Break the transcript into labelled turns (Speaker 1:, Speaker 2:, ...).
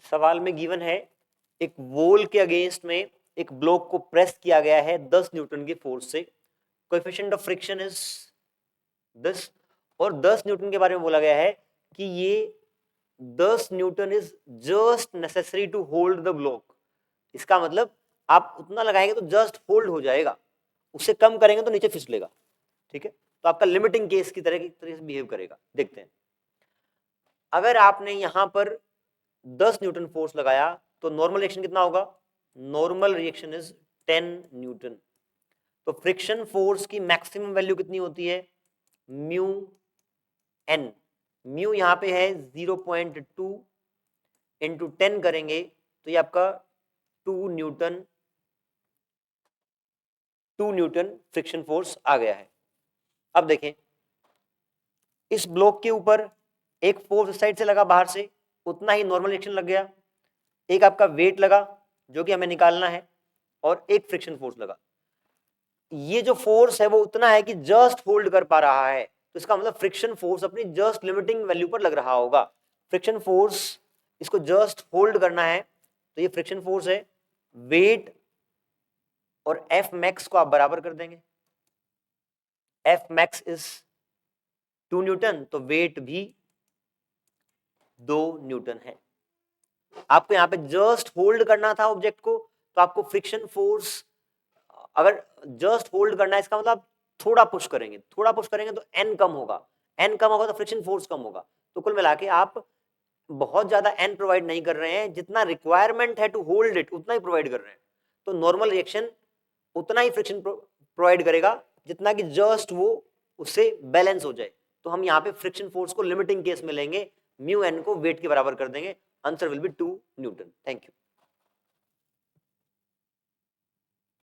Speaker 1: सवाल में गिवन है एक वॉल के अगेंस्ट में एक ब्लॉक को प्रेस किया गया है 10 न्यूटन के फोर्स से, कोएफिशिएंट ऑफ फ्रिक्शन इज 10 और 10 न्यूटन के बारे में बोला गया है कि ये 10 newton is just necessary to hold the block. इसका मतलब आप उतना लगाएंगे तो जस्ट होल्ड हो जाएगा, उससे कम करेंगे तो नीचे फिसलेगा। ठीक है, तो आपका लिमिटिंग केस की तरह से बिहेव करेगा। देखते हैं, अगर आपने यहां पर 10 न्यूटन फोर्स लगाया तो नॉर्मल रिएक्शन कितना होगा? Normal reaction is 10 Newton. तो फ्रिक्शन फोर्स की मैक्सिमम वैल्यू कितनी होती है? Mu N. म्यू यहां पे है 0.2 इंटू 10 करेंगे तो ये आपका 2 न्यूटन फ्रिक्शन फोर्स आ गया है। अब देखें, इस ब्लॉक के ऊपर एक फोर्स इस साइड से लगा बाहर से, उतना ही नॉर्मल रिएक्शन लग गया। एक आपका वेट लगा जो कि हमें निकालना है, और एक फ्रिक्शन फोर्स लगा। ये जो फोर्स है वो उतना है कि जस्ट होल्ड कर पा रहा है, तो इसका मतलब फ्रिक्शन फोर्स अपनी जस्ट लिमिटिंग वैल्यू पर लग रहा होगा। फ्रिक्शन फोर्स इसको जस्ट होल्ड करना है, तो ये फ्रिक्शन फोर्स है। वेट और एफ मैक्स को आप बराबर कर देंगे। एफ मैक्स इज 2 न्यूटन, तो वेट भी 2 न्यूटन है। आपको यहाँ पे जस्ट होल्ड करना था ऑब्जेक्ट को, तो आपको फ्रिक्शन फोर्स अगर जस्ट होल्ड करना है, इसका मतलब थोड़ा पुश करेंगे तो एन कम होगा, एन कम होगा तो फ्रिक्शन फोर्स कम होगा। तो कुल मिला के आप बहुत ज्यादा एन प्रोवाइड नहीं कर रहे हैं, जितना रिक्वायरमेंट है टू होल्ड इट उतना ही प्रोवाइड कर रहे हैं। तो नॉर्मल रिएक्शन उतना ही फ्रिक्शन प्रोवाइड करेगा जितना कि जस्ट वो उससे बैलेंस हो जाए। तो हम यहाँ पे फ्रिक्शन फोर्स को लिमिटिंग केस में लेंगे, म्यू एन को वेट के बराबर कर देंगे, आंसर विल बी 2 न्यूटन।